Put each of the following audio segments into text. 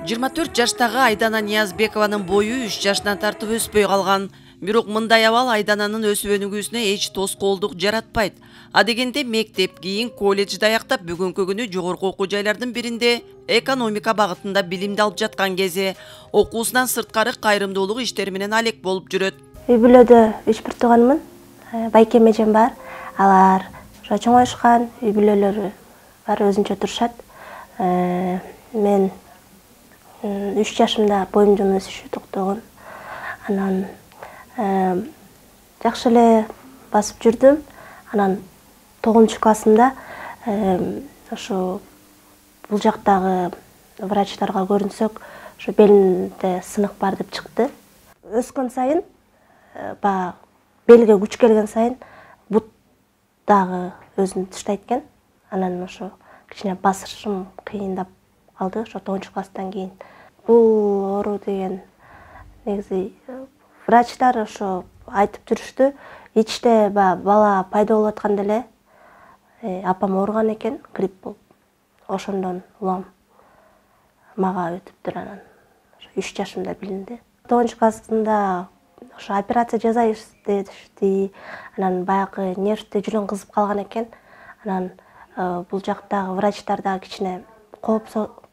24 жаштагы Айдана Ниязбекованын бою 3 жашынан тартып өспөй калган. Бирок мындай абал Айдананын өсүп өнүгүүсүнө эч тоскоолдук жаратпайт. Адегенде мектеп, кийин колледжди аяктап бүгүнкү күнү жогорку окуу жайлардын биринде экономика багытында билимди алып жаткан кези окуусунан сырткары кайрымдуулук иштери менен алек болуп жүрөт. Үй бүлөдө 3 тууганмын. Байкем эжем бар. Алар чоңоюшкан, үй бүлөлөрү баары өзүнчө турушат. Мен 3 жашымда боюмдун өсүшү токтогон. Анан жакшы эле басып жүрдүм. Анан 9-классымда ошо бул жактагы врачтарга көрүнсөк, ошо белимде сынык бар деп чыкты. Өскөн сайын, белге күч келген сайын бут дагы өзүн таштайт экен. Анан ошо кичине басышым кыйындап калды, ошо 9-класстан кийин. Бул оору деген негизи врачтар ошо айтып жүрүштү. Ичте бала пайда болуп атканда эле апам ооруган экен, грипп болуп. Ошондон улам мага өтүптүр. Анан 3 жашымда билинди. 9-классымда ошо операция жасайбыз дешти. Анан баягы нервте жүрөң кызып калган экен. Анан бул жактагы врачтар да кичине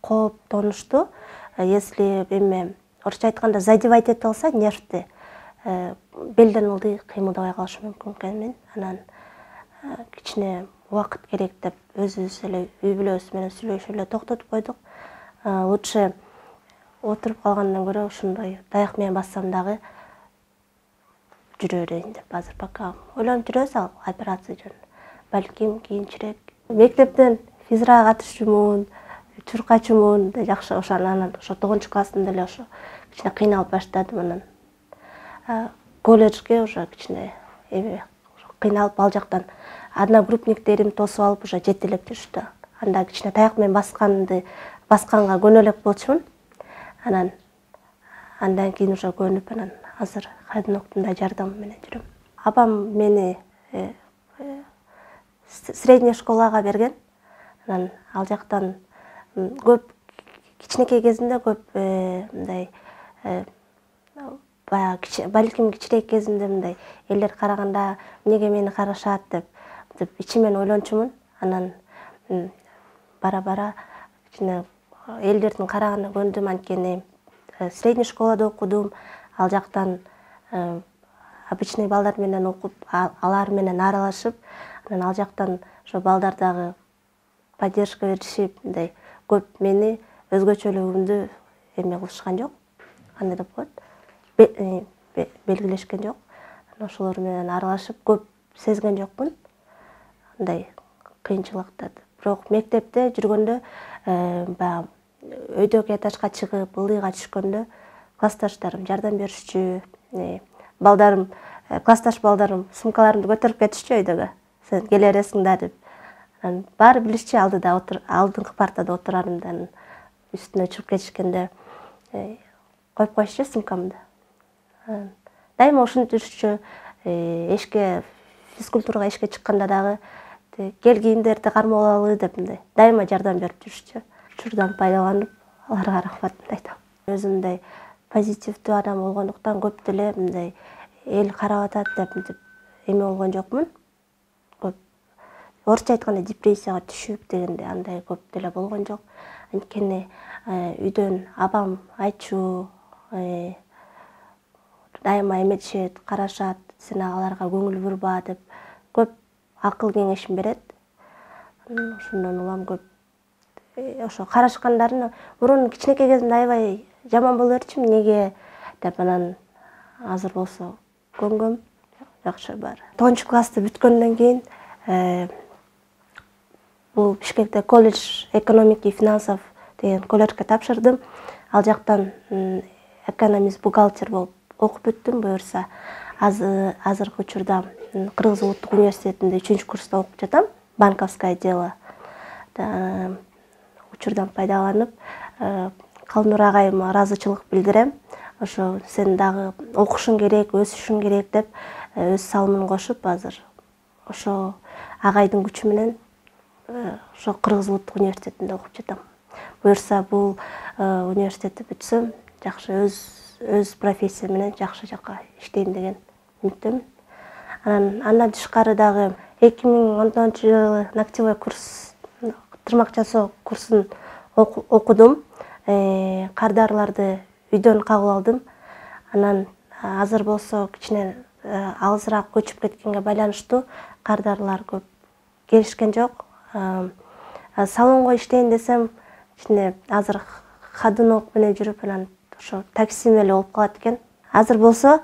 кооптонушту. Если орусча айтканда задевать этип алса нервти, белден ылдый кыймылдабай калышы мүмкүн экенин. Анан кичине убакыт керек деп өзүбүз эле үй бүлөбүз менен сүйлөшүп эле токтотуп койдук. Лучше отуруп калгандан көрө ушундай даяк менен бассам дагы жүрө берейин деп азыр пока ойлонуп жүрөбүз ал операция жөнүндө. Балким кийинчерээк. Мектептен физрага катышчумун, чуркачумун да жакшы. Анан ошо 9-классымда эле ошо кичине кыйналып баштадым. Анан колледжге уже кичине кыйналып ал жактан одногруппниктерим тосуп алып уже жетелеп жүрүштү. Анда кичине таяк менен басканга көнөлөк болчумун. Андан кийин уже көнүп, анан азыр Кайдыноктун жардамы менен жүрөм. Апам мени средняя школага берген. Анан ал жактан көп кичинекей кезимде көп мындай балким кичирээк кезимде мындай элдер караганда эмнеге мени карашат деп ичимен ойлончумун. Анан бара кичине элдердин караганына көндүм. Анткени средняя школада окудум. Ал жактан обычный балдар менен окуп, алар менен аралашып, анан ал жактан ошо балдар дагы поддержка беришип, мындай көп мени өзгөчөлүгүмдү кылышкан жок. Кандай деп коет? Белгилешкен жок. Ошолор менен аралашып көп сезген жокмун. Мындай кыйынчылыкты. Бирок мектепте жүргөндө өйдөгө этажга чыгып, ылдыйга түшкөндө классташтарым жардам беришчү. Классташ балдарым сумкаларымды көтөрүп кетишчү өйдөгө. Сен келе бересиң да деп. Баары билишчи алдыңкы партада отурарымды. Үстүнө чыгып кетишкенде коюп коюшчу сумкамды. Дайыма ушинтип жүрүшчү. Эшикке физкультурага эшикке чыкканда дагы кел кийимдерди кармап алалы деп мындай дайыма жардам берип жүрүшчү. Учурдан пайдаланып, аларга рахматымды айтам. Өзүм мындай позитивдүү адам болгондуктан көп деле мындай эл карап атат деп эме болгон жокмун. Көп орусча айтканда депрессияга түшүп дегенде андай көп деле болгон жок. Анткени үйдөн апам айтчу, дайыма эметишет, карашат, сен аларга көңүл бурба деп көп акыл кеңешин берет. Ошондон улам көп ошо карашкандарын мурун кичинекей кезимде аябай жаман боло берчүмүн, неге деп. Анан азыр болсо көнгөм, жакшы бар. 9-классты бүткөндөн кийин бул Бишкекте колледж экономики и финансов деген колледжге тапшырдым. Ал жактан экономист, бухгалтер болуп окуп бүттүм. Буюрса азыркы учурда Кыргыз улуттук университетинде 3-курста окуп жатам. Банковское дело. Учурдан пайдаланып, Калнур агайыма ыраазычылык билдирем. Ошо сен дагы окушуң керек, өсүшүң керек деп өз салымын кошуп, азыр ошо агайдын күчү менен ошо Кыргыз улуттук университетинде окуп жатам. Буюрса бул университетти бүтсөм, жакшы өз профессия менен жакшы жакка иштейм деген үмүттөмүн. Андан тышкары дагы 2014-жылы ногтевой курс, тырмак жасоо курсун окудум. Кардаарларды үйдөн кабыл алдым. Анан азыр болсо кичине алысыраак көчүп кеткенге байланыштуу кардаарлар көп келишкен жок. Салонго иштейин десем, кичине азыр ходунок менен жүрүп, анан ошо таксим эле болуп калат экен. Азыр болсо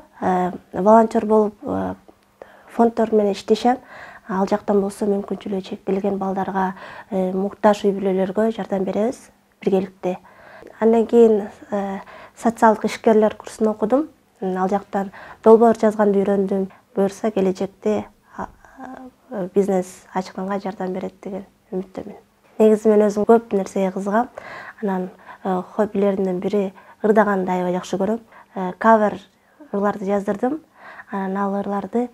волонтер болуп фонддор менен иштешем. Ал жактан болсо мүмкүнчүлүгү чектелген балдарга, муктаж үй бүлөлөргө жардам беребиз биргеликте. Андан кийин социалдык ишкерлер курсун окудум. Ал жактан долбоор жазганды үйрөндүм. Буюрса келечекте бизнес ачканга жардам берет деген үмүттөмүн. Негизи мен өзүм көп нерсеге кызыгам. Анан хоббилеримдин бири ырдаганды аябай жакшы көрөм. Кавер ырларды жаздырдым. Анан ал ырларды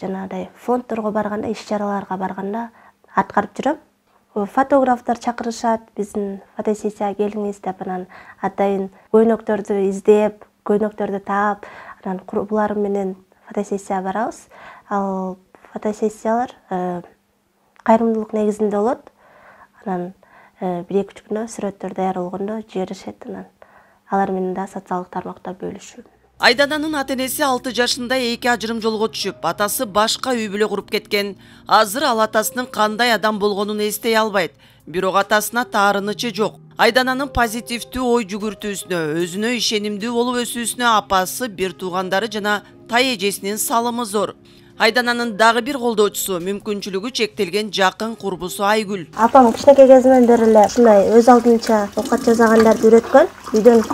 жанагыдай фонддорго барганда, иш-чараларга барганда аткарып жүрөм. Фотографтар чакырышат, биздин фотосессияга келиңиз деп, анан атайын көйнөктөрдү издеп, көйнөктөрдү таап, анан курбуларым менен фотосессияга барабыз. Ал фотосессиялар кайрымдуулук негизинде болот. Анан 1-2 күндө сүрөттөр даяр болгондо жиберишет, анан алар менен да социалдык тармакта бөлүшөм. Айдананын ата-энеси 6 жашында эки ажырым жолго түшүп, атасы башка үй бүлө куруп кеткен. Азыр ал атасынын кандай адам болгонун эстей албайт. Бирок атасына таарынычы жок. Айдананын позитивдүү ой жүгүртүүсүнө, өзүнө ишенимдүү болуп өсүүсүнө апасы, бир туугандары жана тай эжесинин салымы зор. Айдананын дагы бир колдоочусу, мүмкүнчүлүгү чектелген жакын курбусу Айгүл. Апам кичинекей кезинен бери эле ушундай өз алдынча оокат жасагандарды үйрөткөн. Үйдөн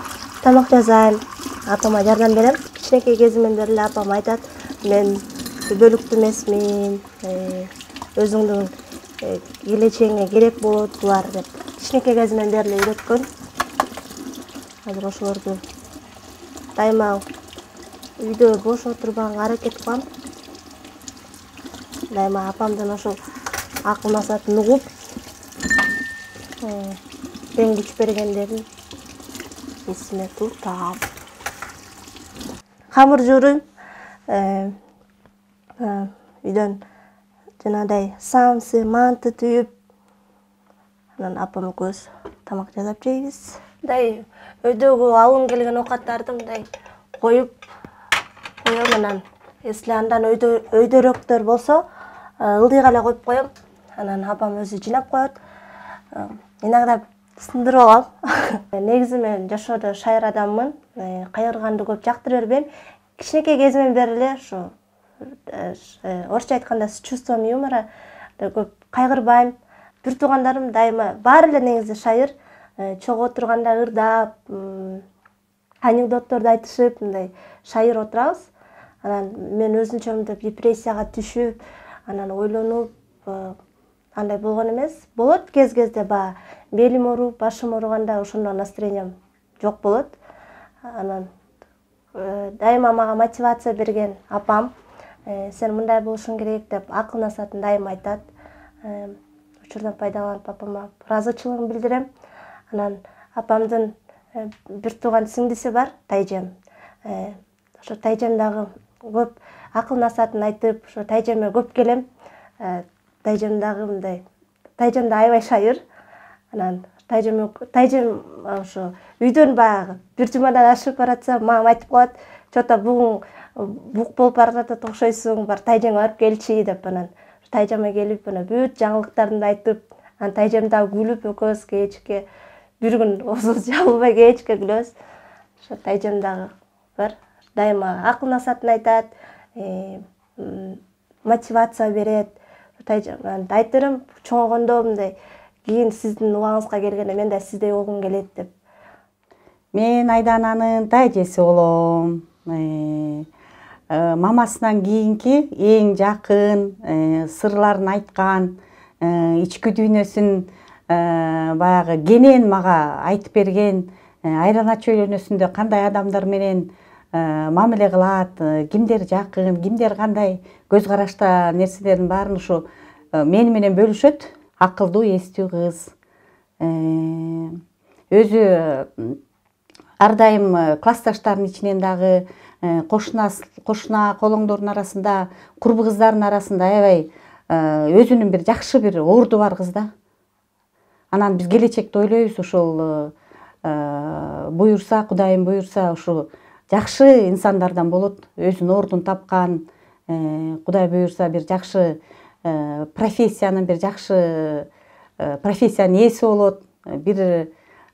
тамак жасайм, апама жардам берем. Кичинекей кезимден бери эле апам айтат, мен бөлүктүү эмесмин, өзүңдүн келечегиңе керек болот булар деп. Кичинекей кезимден бери эле үйрөткөн. Азыр ошолорду дайыма үйдө бош отурбаганга аракет кылам. Дайыма апамдын ошол акыл насаатын угуп, тең күч бергендерин эсиме тутам. Камыр жууруйм. Үйдөн жанагыдай самсы, манты түйүп, анан апам экөөбүз тамак жасап жейбиз. Мындай өйдөгү алым келген оокаттарды мындай коюп коем, анан если андан өйдөрөөктөр болсо, ылдыйга эле коюп коем. Анан апам өзү жыйнап коет. Иногда сындырып алам. Негизи мен жашоодо шайыр адаммын. Кайгырганды көп жактыра бербейм. Кичинекей кезимден бери эле ушу орусча айтканда с чувством юмора көп кайгырбайм. Бир туугандарым дайыма баары эле негизи шайыр. Чогуу отурганда ырдап, анекдотторду айтышып, мындай шайыр отурабыз. Анан мен өзүнчөмдөп депрессияга түшүп, анан ойлонуп, андай болгон эмес. Болот кез-кезде баягы белим ооруп, башым ооруганда ошондо настроением жок болот. Анан дайыма мага мотивация берген апам, сен мындай болушуң керек деп акыл насаатын дайыма айтат. Учурдан пайдаланып апама ыраазычылыгымды билдирем. Анан апамдын бир тууган сиңдиси бар, тайжем. Ошо тайжем дагы көп акыл насаатын айтып, ошо тайжеме көп келем. Тайжем дагы мындай, тайжем да аябай шайыр. Анан тайжем ошо үйдөн баягы бир жумадан ашып баратса, мага айтып коет, "Чото бугун бук болуп бара жатат окшойсуң, бар тайжеңе барып келчи" деп. Анан тайжеме келип, анан бүт жаңылыктарды айтып, анан тайжем дагы күлүп, экөөбүз кечке бир күн оозубуз жабылбай кечке күлөбүз. Ошо тайжем дагы бар. Дайыма акыл насаатын айтат, мотивация берет. Тайжем айтырым, чоңойгондо мындай кийин сиздин убагыңызга келгенде мен да сиздей болгум келет деп. Мен Айдананын тайжеси болом. Мамасынан кийинки эң жакын, сырларын айткан, ички дүйнөсүн баягы кенен мага айтып берген, Айрана чөйлөнөсүндө кандай адамдар менен мамиле кылат, кимдер жакын, кимдер кандай көз карашта нерселердин баарын ушу мени менен бөлүшөт. Акылдуу, эстүү кыз. өзү ар дайым классташтарынын ичинен дагы кошуна колоңдордун арасында, курбу кыздардын арасында аябай өзүнүн бир жакшы бир орду бар кыз да. Анан биз келечекти ойлойбуз, ушул буюрса, Кудайым буюрса, ушу жакшы инсандардан болот, өзүнүн ордун тапкан, Кудай буюрса бир жакшы профессиянын бир жакшы профессиянын ээси болот, бир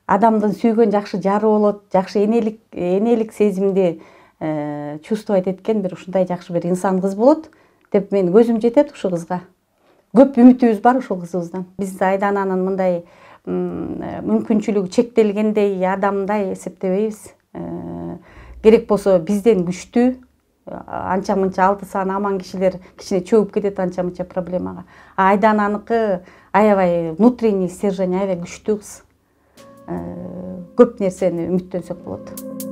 адамдын сүйгөн жакшы жары болот, жакшы энелик сезимди чувствовать эткен бир ушундай жакшы бир инсан кыз болот деп мен көзүм жетет ушул кызга. Көп үмүтүбүз бар ушул кызыбыздан. Биз Айдананын мындай мүмкүнчүлүгү чектелгендей адамдай эсептебейбиз. Керек болсо бизден күчтүү, анча мынча 6 саны аман кишилер кичине чөгүп кетет анча мынча проблемага. Айдананыкы аябай внутренний стержень аябай күчтүү кыз. Көп нерсени үмүттөнсөк болот.